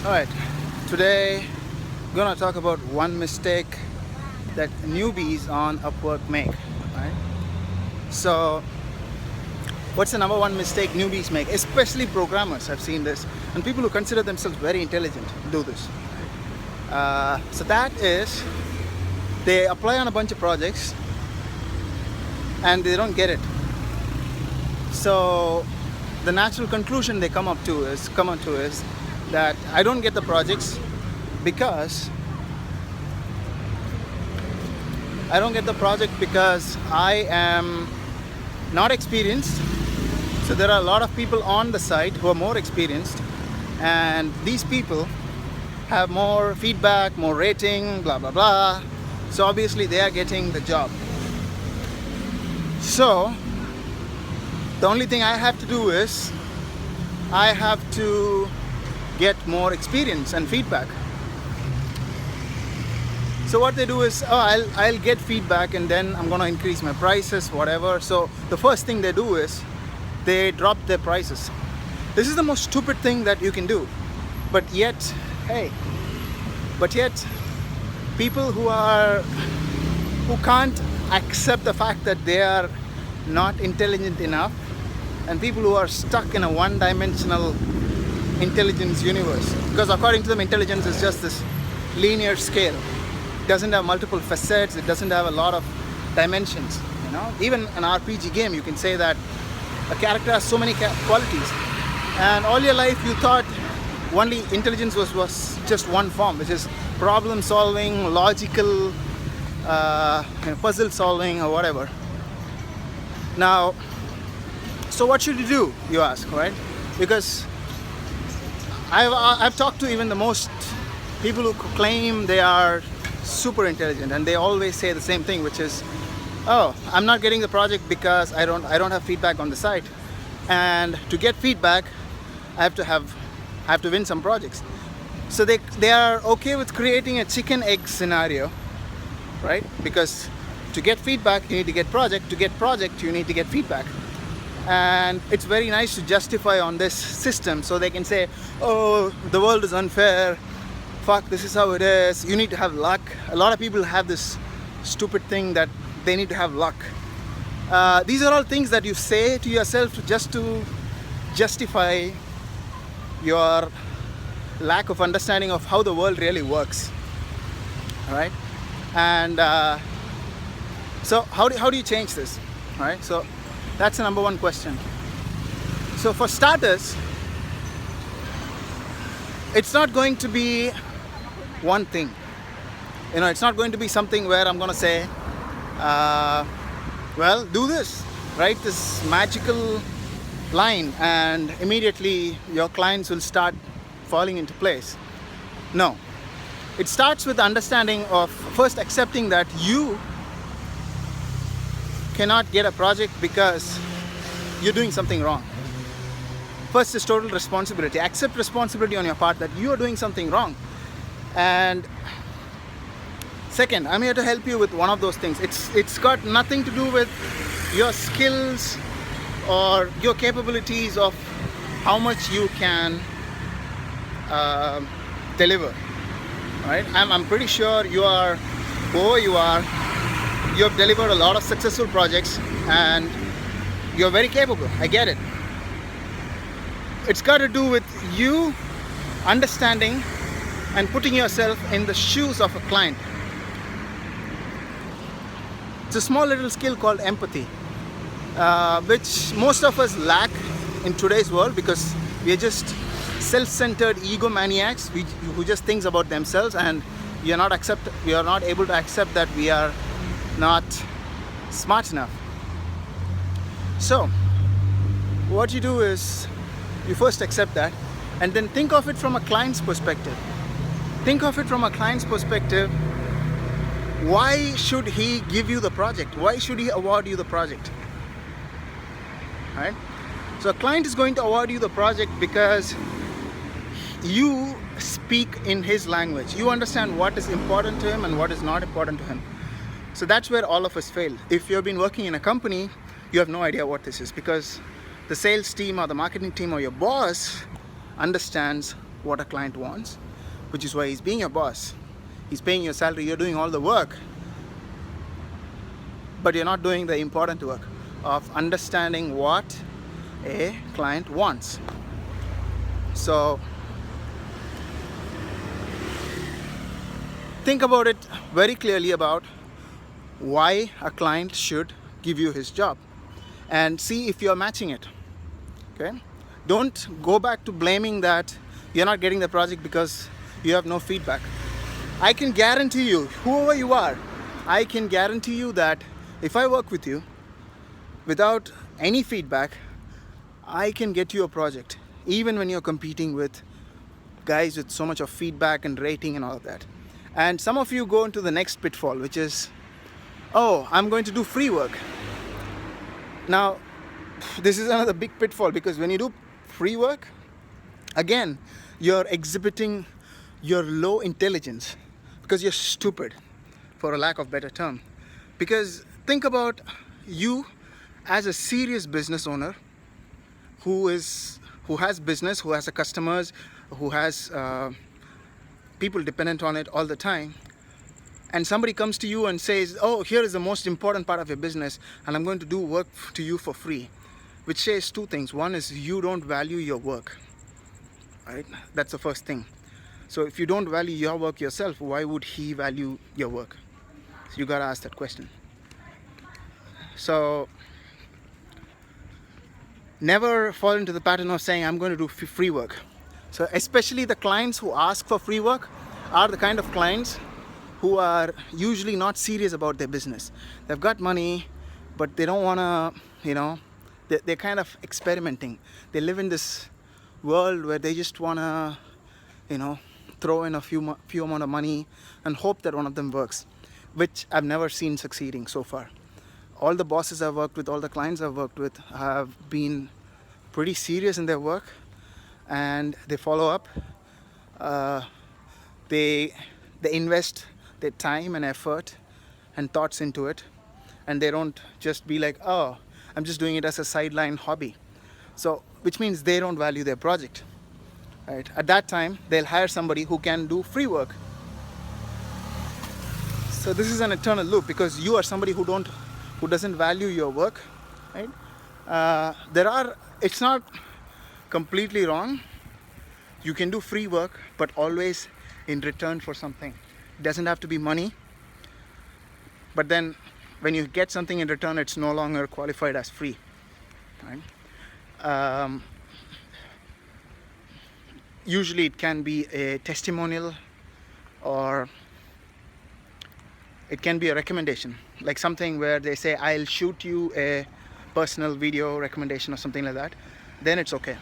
Alright, today I'm gonna talk about one mistake that newbies on Upwork make. Right? So, what's the number one mistake newbies make? Especially programmers, I've seen this, and people who consider themselves very intelligent do this. So that is, they apply on a bunch of projects and they don't get it. So the natural conclusion they come onto is that I don't get the projects because I am not experienced. So there are a lot of people on the site who are more experienced, and these people have more feedback, more rating, blah blah blah. So obviously they are getting the job. So the only thing I have to do is I have to get more experience and feedback. So what they do is, I'll get feedback and then I'm gonna increase my prices, whatever. So the first thing they do is they drop their prices. This is the most stupid thing that you can do. But yet people who can't accept the fact that they are not intelligent enough, and people who are stuck in a one-dimensional intelligence universe, because according to them intelligence is just this linear scale. It doesn't have multiple facets, it doesn't have a lot of dimensions. Even an RPG game, you can say that a character has so many qualities, and all your life you thought only intelligence was just one form, which is problem solving, logical, puzzle solving, or whatever. Now, so what should you do, you ask, right? Because I've talked to even the most people who claim they are super intelligent, and they always say the same thing, which is, I'm not getting the project because I don't have feedback on the site, and to get feedback I have to win some projects. So they are okay with creating a chicken egg scenario, right? Because to get feedback you need to get project, to get project you need to get feedback. And it's very nice to justify on this system, so they can say, the world is unfair, this is how it is, you need to have luck. A lot of people have this stupid thing that they need to have luck. These are all things that you say to yourself just to justify your lack of understanding of how the world really works. All right? And so how do you change this? All right? So that's the number one question. So for starters, it's not going to be one thing. It's not going to be something where I'm going to say, do this, write this magical line, and immediately your clients will start falling into place. No. It starts with the understanding of first accepting that you cannot get a project because you're doing something wrong. First is total responsibility. Accept responsibility on your part that you are doing something wrong. And second, I'm here to help you with one of those things. It's got nothing to do with your skills or your capabilities of how much you can deliver. Right? I'm pretty sure you are who you are. You have delivered a lot of successful projects and you're very capable. I get it. It's got to do with you understanding and putting yourself in the shoes of a client. It's a small little skill called empathy, which most of us lack in today's world, because we are just self-centered egomaniacs who just thinks about themselves, and we are not able to accept that we are not smart enough. So what you do is you first accept that, and then think of it from a client's perspective. Why should he give you the project? Why should he award you the project? Right? So a client is going to award you the project because you speak in his language. You understand what is important to him and what is not important to him. So that's where all of us fail. If you've been working in a company, you have no idea what this is, because the sales team or the marketing team or your boss understands what a client wants, which is why he's being your boss. He's paying your salary, you're doing all the work, but you're not doing the important work of understanding what a client wants. So think about it very clearly about why a client should give you his job and see if you're matching it. Okay? Don't go back to blaming that you're not getting the project because you have no feedback. I can guarantee you, whoever you are, I can guarantee you that if I work with you without any feedback, I can get you a project, even when you're competing with guys with so much of feedback and rating and all of that. And some of you go into the next pitfall, which is, oh, I'm going to do free work. Now, this is another big pitfall, because when you do free work, again, you're exhibiting your low intelligence because you're stupid, for a lack of better term. Because think about you as a serious business owner who has business, who has customers, who has people dependent on it all the time, and somebody comes to you and says, oh, here is the most important part of your business and I'm going to do work to you for free, which says two things. One is you don't value your work, right? That's the first thing. So if you don't value your work yourself, why would he value your work? So you gotta ask that question. So never fall into the pattern of saying I'm going to do free work. So especially the clients who ask for free work are the kind of clients who are usually not serious about their business. They've got money, but they don't want to, they're kind of experimenting. They live in this world where they just want to, throw in a few amount of money and hope that one of them works, which I've never seen succeeding so far. All the bosses I've worked with, all the clients I've worked with have been pretty serious in their work, and they follow up. They invest their time and effort and thoughts into it, and they don't just be like, oh, I'm just doing it as a sideline hobby. So which means they don't value their project, right? At that time they'll hire somebody who can do free work. So this is an eternal loop, because you are somebody who doesn't value your work, right? It's not completely wrong. You can do free work, but always in return for something. It doesn't have to be money, but then when you get something in return, it's no longer qualified as free, right? Usually it can be a testimonial, or it can be a recommendation, like something where they say, I'll shoot you a personal video recommendation or something like that. Then it's okay.